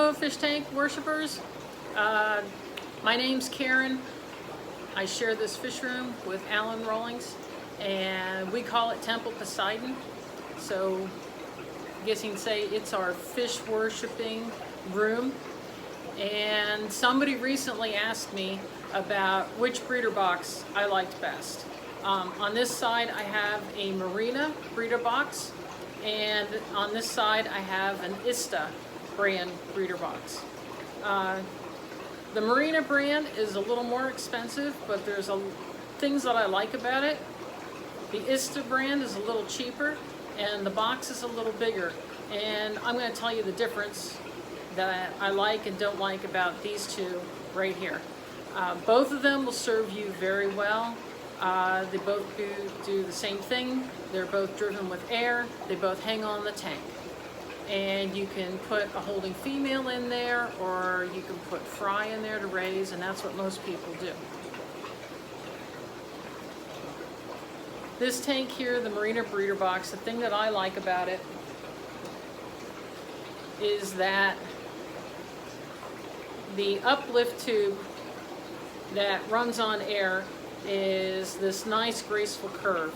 Hello fish tank worshipers, my name's Karen. I share this fish room with Alan Rawlings and we call it Temple Poseidon. So I guess you can say it's our fish worshiping room. And somebody recently asked me about which breeder box I liked best. On this side I have a Marina breeder box, and on this side I have an Ista brand breeder box. The Marina brand is a little more expensive, but there's things that I like about it. The Ista brand is a little cheaper and the box is a little bigger, and I'm going to tell you the difference that I like and don't like about these two right here. Both of them will serve you very well. They both do the same thing. They're both driven with air. They both hang on the tank. And you can put a holding female in there, or you can put fry in there to raise, and that's what most people do. This tank here, the Marina breeder box, the thing that I like about it is that the uplift tube that runs on air is this nice graceful curve,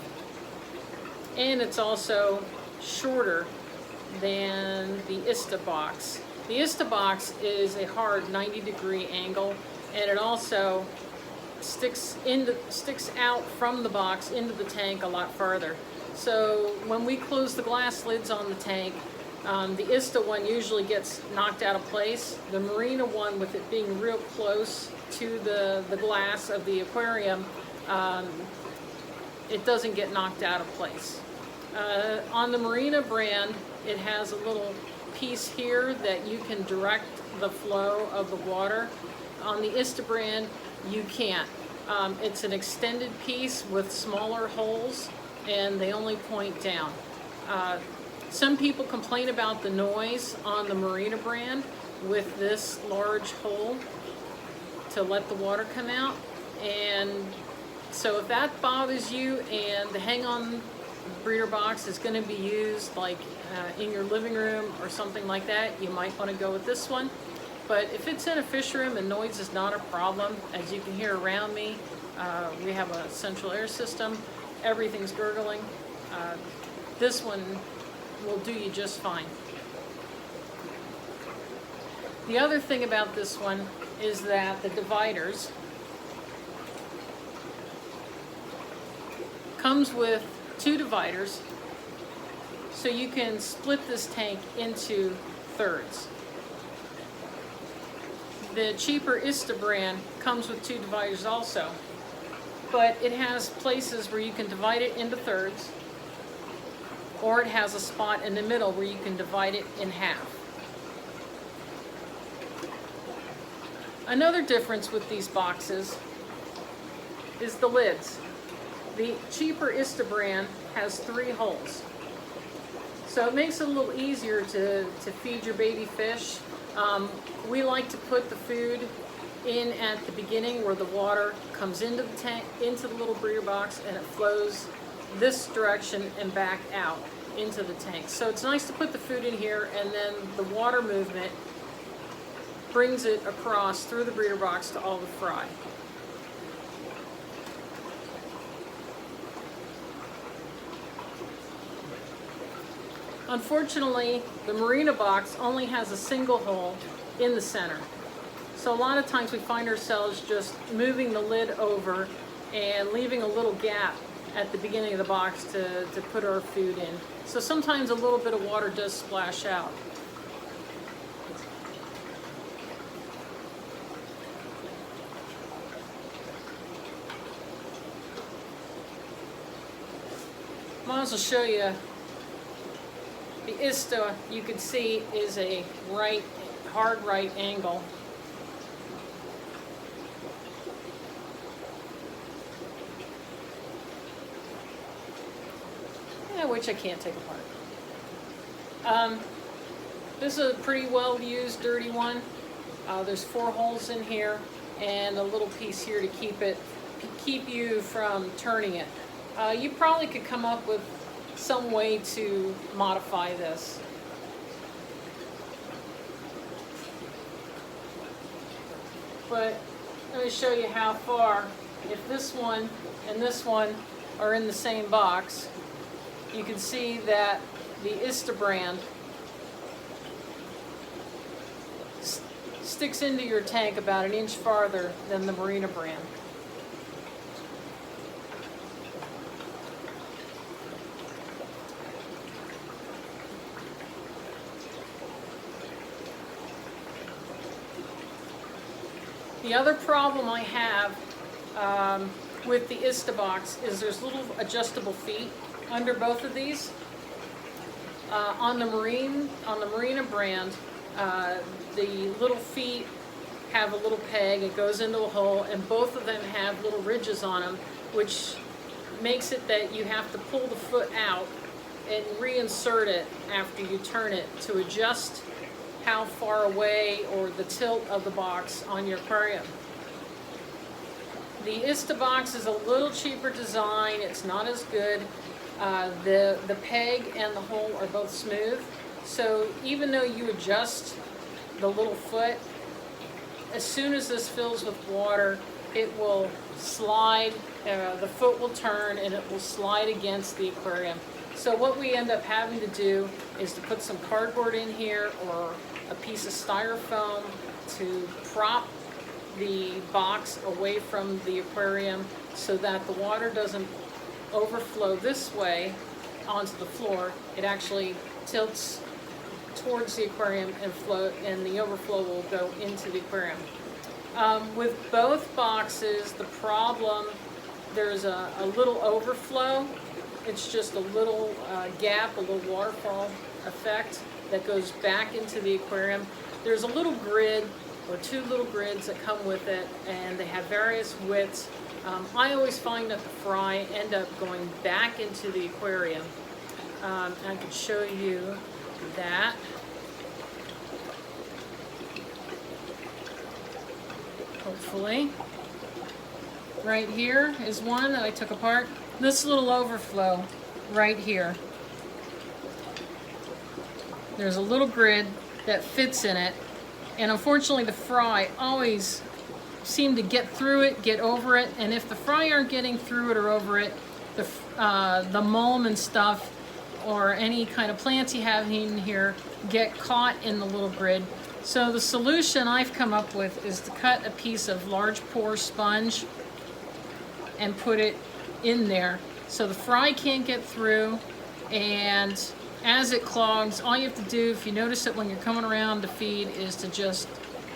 and it's also shorter than the Ista box. The Ista box is a hard 90-degree angle, and it also sticks out from the box into the tank a lot farther. So when we close the glass lids on the tank, the Ista one usually gets knocked out of place. The Marina one, with it being real close to the glass of the aquarium, it doesn't get knocked out of place. On the Marina brand, it has a little piece here that you can direct the flow of the water. On the Ista brand, you can't. It's an extended piece with smaller holes, and they only point down. Some people complain about the noise on the Marina brand with this large hole to let the water come out. And so if that bothers you and the hang-on breeder box is going to be used like in your living room or something like that, you might want to go with this one. But if it's in a fish room and noise is not a problem, as you can hear around me, we have a central air system, everything's gurgling, this one will do you just fine. The other thing about this one is that the dividers comes with 2 dividers, so you can split this tank into thirds. The cheaper Ista brand comes with 2 dividers also, but it has places where you can divide it into thirds, or it has a spot in the middle where you can divide it in half. Another difference with these boxes is the lids. The cheaper Ista brand has 3 holes, so it makes it a little easier to feed your baby fish. We like to put the food in at the beginning where the water comes into the tank, into the little breeder box, and it flows this direction and back out into the tank. So it's nice to put the food in here, and then the water movement brings it across through the breeder box to all the fry. Unfortunately, the Marina box only has a single hole in the center. So a lot of times we find ourselves just moving the lid over and leaving a little gap at the beginning of the box to put our food in. So sometimes a little bit of water does splash out. Might as well show you. The Ista, you can see, is a hard right angle. Yeah, which I can't take apart. This is a pretty well used, dirty one. There's 4 holes in here and a little piece here to keep you from turning it. You probably could come up with some way to modify this. but let me show you how far. If this one and this one are in the same box, you can see that the Ista brand sticks into your tank about an inch farther than the Marina brand. The other problem I have with the Ista box is there's little adjustable feet under both of these. On the Marina brand, the little feet have a little peg, it goes into a hole, and both of them have little ridges on them, which makes it that you have to pull the foot out and reinsert it after you turn it to adjust how far away or the tilt of the box on your aquarium. The Ista box is a little cheaper design, it's not as good. The peg and the hole are both smooth, so even though you adjust the little foot, as soon as this fills with water, it will slide, the foot will turn and it will slide against the aquarium. So what we end up having to do is to put some cardboard in here or a piece of styrofoam to prop the box away from the aquarium so that the water doesn't overflow this way onto the floor. It actually tilts towards the aquarium and the overflow will go into the aquarium. With both boxes, the problem, there's a little overflow. It's just a little gap, a little waterfall effect that goes back into the aquarium. There's a little grid or two little grids that come with it, and they have various widths. I always find that the fry end up going back into the aquarium. I can show you that. Hopefully. Right here is one that I took apart. This little overflow right here. There's a little grid that fits in it, and unfortunately the fry always seem to get through it, get over it, and if the fry aren't getting through it or over it, the mulm and stuff or any kind of plants you have in here get caught in the little grid. So the solution I've come up with is to cut a piece of large pore sponge and put it in there so the fry can't get through, and as it clogs, all you have to do, if you notice it when you're coming around to feed, is to just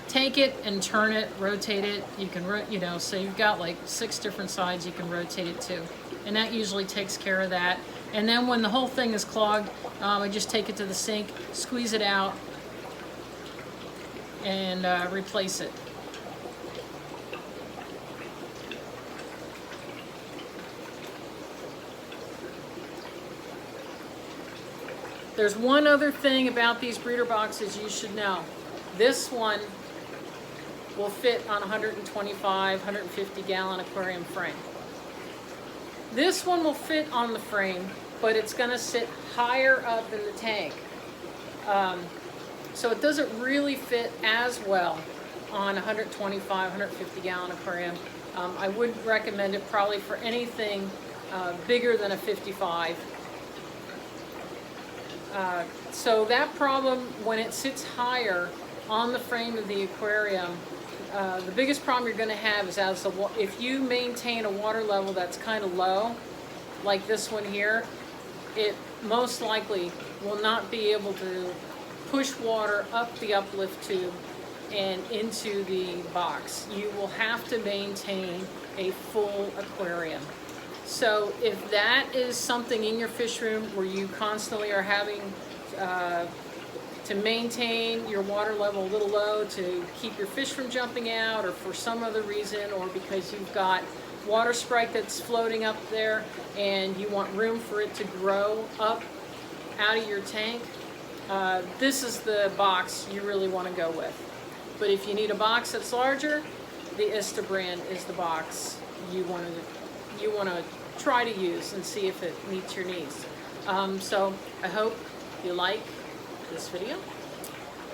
take it and turn it, rotate it. You can, so you've got like 6 different sides you can rotate it to, and that usually takes care of that. And then when the whole thing is clogged, I just take it to the sink, squeeze it out, and replace it. There's one other thing about these breeder boxes you should know. This one will fit on a 125, 150 gallon aquarium frame. This one will fit on the frame, but it's going to sit higher up in the tank. So it doesn't really fit as well on a 125, 150 gallon aquarium. I would recommend it probably for anything bigger than a 55. So that problem, when it sits higher on the frame of the aquarium, the biggest problem you're going to have is if you maintain a water level that's kind of low, like this one here, it most likely will not be able to push water up the uplift tube and into the box. You will have to maintain a full aquarium. So if that is something in your fish room where you constantly are having to maintain your water level a little low to keep your fish from jumping out, or for some other reason, or because you've got water sprite that's floating up there and you want room for it to grow up out of your tank, this is the box you really want to go with. But if you need a box that's larger, the Ista brand is the box you want to try to use and see if it meets your needs. So I hope you like this video.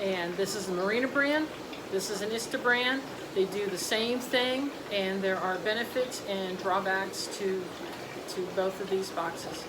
And this is the Marina brand. This is an Ista brand. They do the same thing, and there are benefits and drawbacks to both of these boxes.